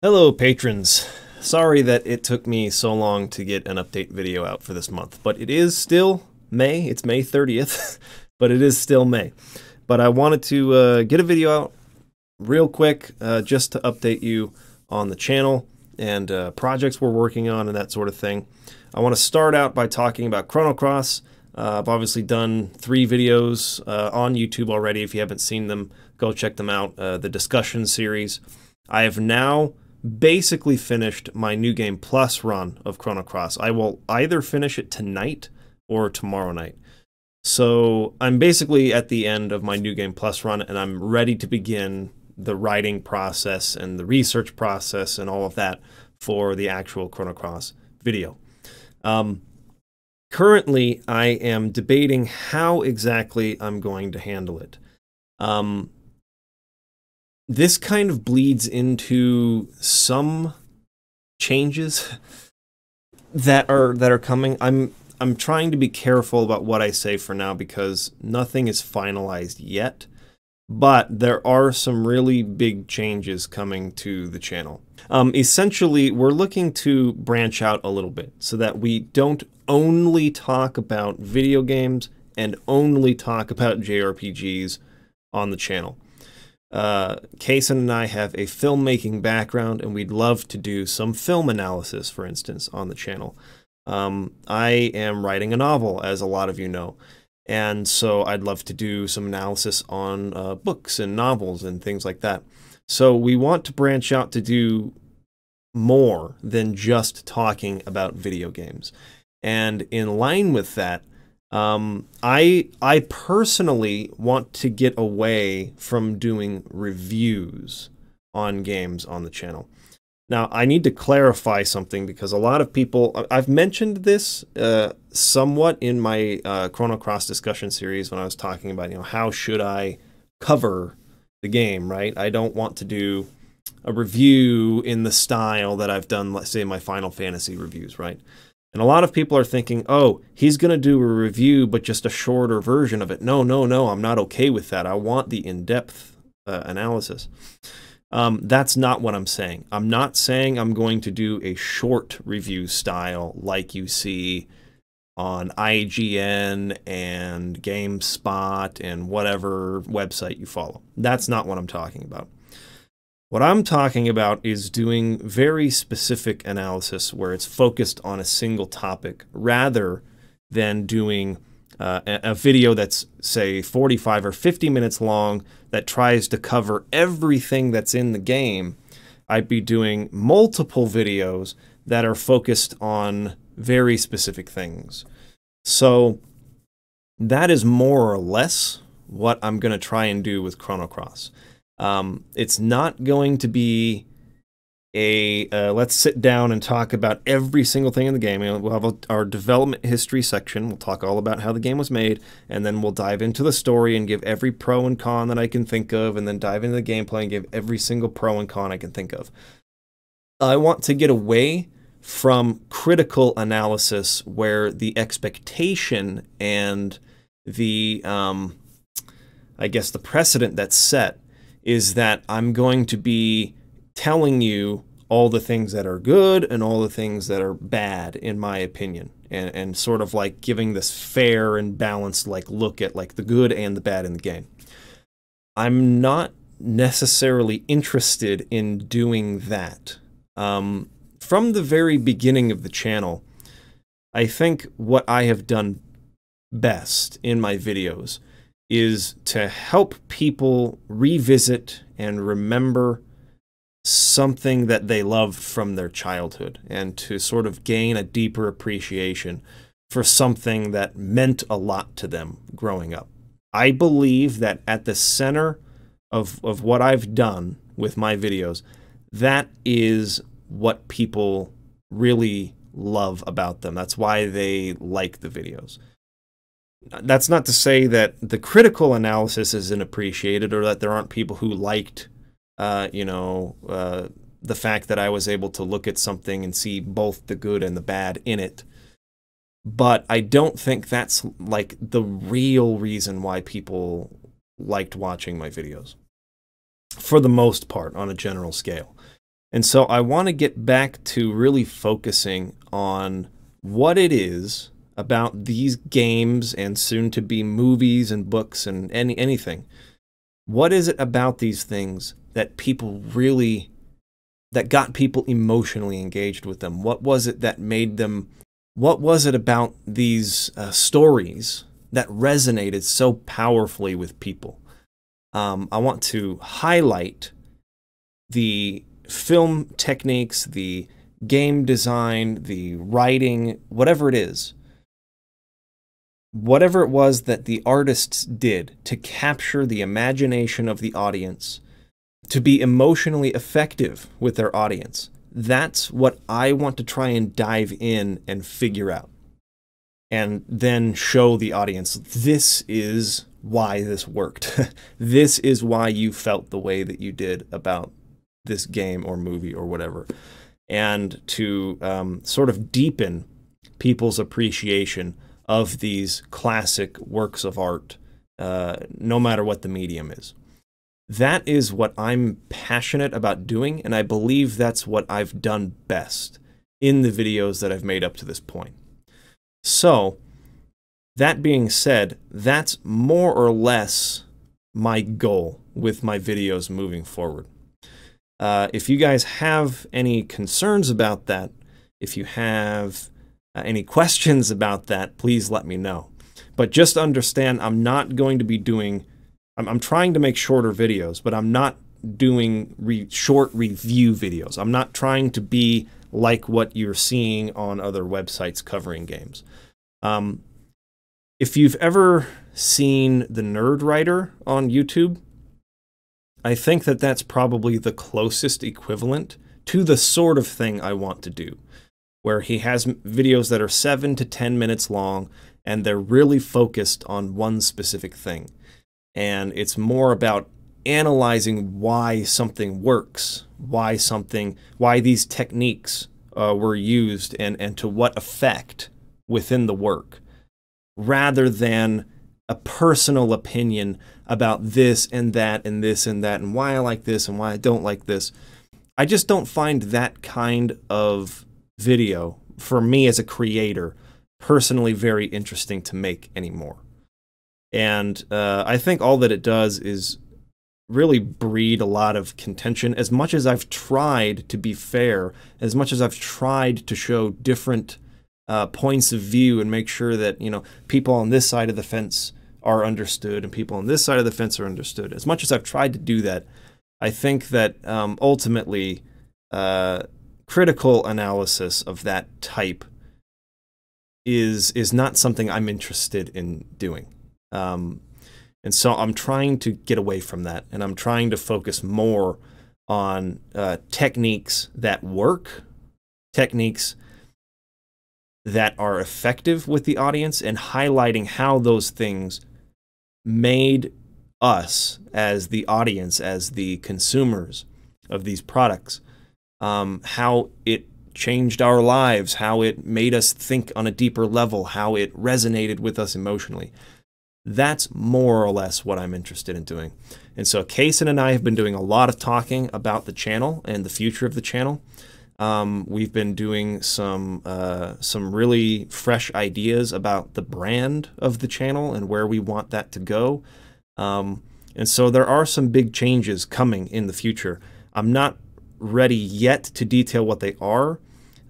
Hello, patrons. Sorry that it took me so long to get an update video out for this month, but it is still May. It's May 30th, but it is still May. But I wanted to get a video out real quick just to update you on the channel and projects we're working on and that sort of thing. I want to start out by talking about Chrono Cross. I've obviously done 3 videos on YouTube already. If you haven't seen them, go check them out. The discussion series. I have now basically finished my New Game Plus run of Chrono Cross. I will either finish it tonight or tomorrow night. So I'm basically at the end of my New Game Plus run, and I'm ready to begin the writing process and the research process and all of that for the actual Chrono Cross video. Currently, I am debating how exactly I'm going to handle it. This kind of bleeds into some changes that are coming. I'm trying to be careful about what I say for now because nothing is finalized yet, but there are some really big changes coming to the channel. Essentially, we're looking to branch out a little bit so that we don't only talk about video games and only talk about JRPGs on the channel. Kaysen and I have a filmmaking background, and we'd love to do some film analysis, for instance, on the channel. I am writing a novel, as a lot of you know, and so I'd love to do some analysis on books and novels and things like that. So we want to branch out to do more than just talking about video games. And in line with that, I personally want to get away from doing reviews on games on the channel. Now, I need to clarify something because a lot of people, I've mentioned this somewhat in my Chrono Cross discussion series when I was talking about, how should I cover the game, right? I don't want to do a review in the style that I've done, let's say, my Final Fantasy reviews, right? And a lot of people are thinking, oh, he's going to do a review, but just a shorter version of it. No, I'm not okay with that. I want the in-depth analysis. That's not what I'm saying. I'm not saying I'm going to do a short review style like you see on IGN and GameSpot and whatever website you follow. That's not what I'm talking about. What I'm talking about is doing very specific analysis where it's focused on a single topic rather than doing a video that's, say, 45 or 50 minutes long that tries to cover everything that's in the game. I'd be doing multiple videos that are focused on very specific things. So that is more or less what I'm going to try and do with Chrono Cross. It's not going to be a let's sit down and talk about every single thing in the game. We'll have our development history section. We'll talk all about how the game was made, and then we'll dive into the story and give every pro and con that I can think of, and then dive into the gameplay and give every single pro and con I can think of. I want to get away from critical analysis where the expectation and the, I guess, the precedent that's set is that I'm going to be telling you all the things that are good and all the things that are bad, in my opinion, and sort of like giving this fair and balanced look at the good and the bad in the game. I'm not necessarily interested in doing that. From the very beginning of the channel, I think what I have done best in my videos is to help people revisit and remember something that they loved from their childhood and to sort of gain a deeper appreciation for something that meant a lot to them growing up. I believe that at the center of what I've done with my videos, that is what people really love about them. That's why they like the videos. That's not to say that the critical analysis isn't appreciated or that there aren't people who liked, the fact that I was able to look at something and see both the good and the bad in it. But I don't think that's the real reason why people liked watching my videos. For the most part, on a general scale. And so I want to get back to really focusing on what it is about these games and soon to be movies and books and anything. What is it about these things that that got people emotionally engaged with them? What was it that made them, what was it about these stories that resonated so powerfully with people? I want to highlight the film techniques, the game design, the writing, whatever it is. Whatever it was that the artists did to capture the imagination of the audience, to be emotionally effective with their audience. That's what I want to try and dive in and figure out. And then show the audience, this is why this worked. This is why you felt the way that you did about this game or movie or whatever. And to sort of deepen people's appreciation of these classic works of art, no matter what the medium is. That is what I'm passionate about doing, and I believe that's what I've done best in the videos that I've made up to this point. So, that being said, that's more or less my goal with my videos moving forward. If you guys have any concerns about that, if you have any questions about that, please let me know. But just understand, I'm not going to be doing, I'm trying to make shorter videos, but I'm not doing short review videos. I'm not trying to be like what you're seeing on other websites covering games. If you've ever seen The Nerdwriter on YouTube, I think that that's probably the closest equivalent to the sort of thing I want to do, where he has videos that are 7 to 10 minutes long, and they're really focused on one specific thing. And it's more about analyzing why something works, why these techniques were used, and to what effect within the work, rather than a personal opinion about this and that and this and that and why I like this and why I don't like this. I just don't find that kind of video, for me as a creator, personally very interesting to make anymore. And I think all that it does is really breed a lot of contention. As much as I've tried to be fair, as much as I've tried to show different points of view and make sure that, you know, people on this side of the fence are understood and people on this side of the fence are understood, as much as I've tried to do that, I think that ultimately critical analysis of that type is not something I'm interested in doing. And so I'm trying to get away from that, and I'm trying to focus more on techniques that work, techniques that are effective with the audience, and highlighting how those things made us as the audience, as the consumers of these products, how it changed our lives, how it made us think on a deeper level, how it resonated with us emotionally. That's more or less what I'm interested in doing. And so Kaysen and I have been doing a lot of talking about the channel and the future of the channel. We've been doing some really fresh ideas about the brand of the channel and where we want that to go. And so there are some big changes coming in the future. I'm not ready yet to detail what they are.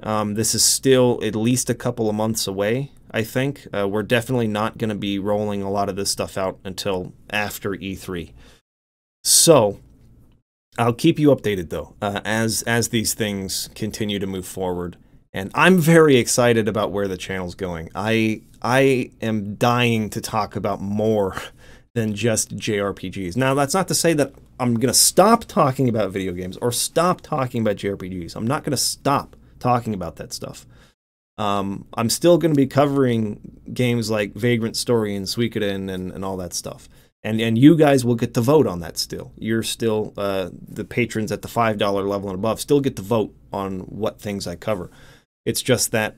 This is still at least a couple of months away, I think. We're definitely not going to be rolling a lot of this stuff out until after E3. So I'll keep you updated, though, as these things continue to move forward. And I'm very excited about where the channel's going. I am dying to talk about more than just JRPGs. Now, that's not to say that I'm going to stop talking about video games or stop talking about JRPGs. I'm not going to stop talking about that stuff. I'm still going to be covering games like Vagrant Story and Suikoden and all that stuff. And you guys will get to vote on that still. You're still, the patrons at the $5 level and above still get to vote on what things I cover. It's just that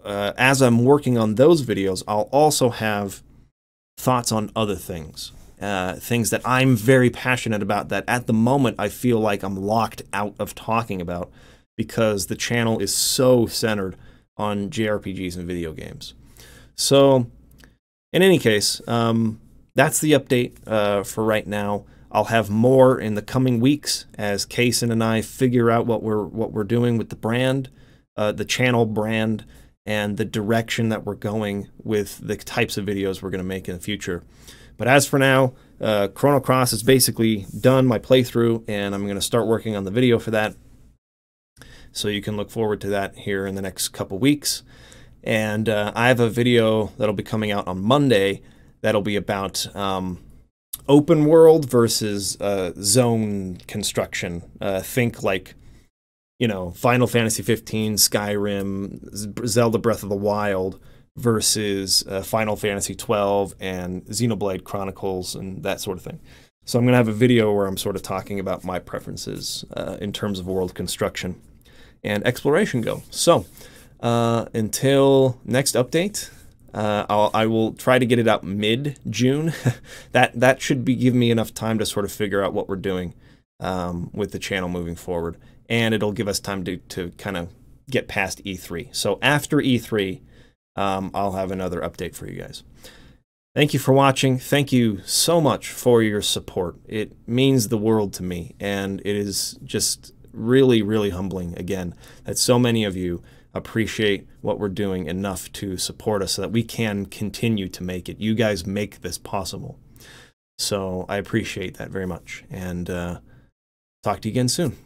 as I'm working on those videos, I'll also have thoughts on other things. things that I'm very passionate about that at the moment I feel like I'm locked out of talking about because the channel is so centered on JRPGs and video games. So, in any case, that's the update for right now. I'll have more in the coming weeks as Kaysen and I figure out what we're doing with the brand, the channel brand, and the direction that we're going with the types of videos we're going to make in the future. But as for now, Chrono Cross is basically done, my playthrough, and I'm going to start working on the video for that. So you can look forward to that here in the next couple weeks. And I have a video that'll be coming out on Monday that'll be about open world versus zone construction. Think like, you know, Final Fantasy 15, Skyrim, Zelda Breath of the Wild versus Final Fantasy 12 and Xenoblade Chronicles and that sort of thing. So I'm going to have a video where I'm sort of talking about my preferences in terms of world construction and exploration go. So until next update, I will try to get it out mid-June. that should give me enough time to sort of figure out what we're doing with the channel moving forward. And it'll give us time to kind of get past E3. So after E3, I'll have another update for you guys. Thank you for watching. Thank you so much for your support. It means the world to me. And it is just really, really humbling, again, that so many of you appreciate what we're doing enough to support us so that we can continue to make it. You guys make this possible. So I appreciate that very much. And talk to you again soon.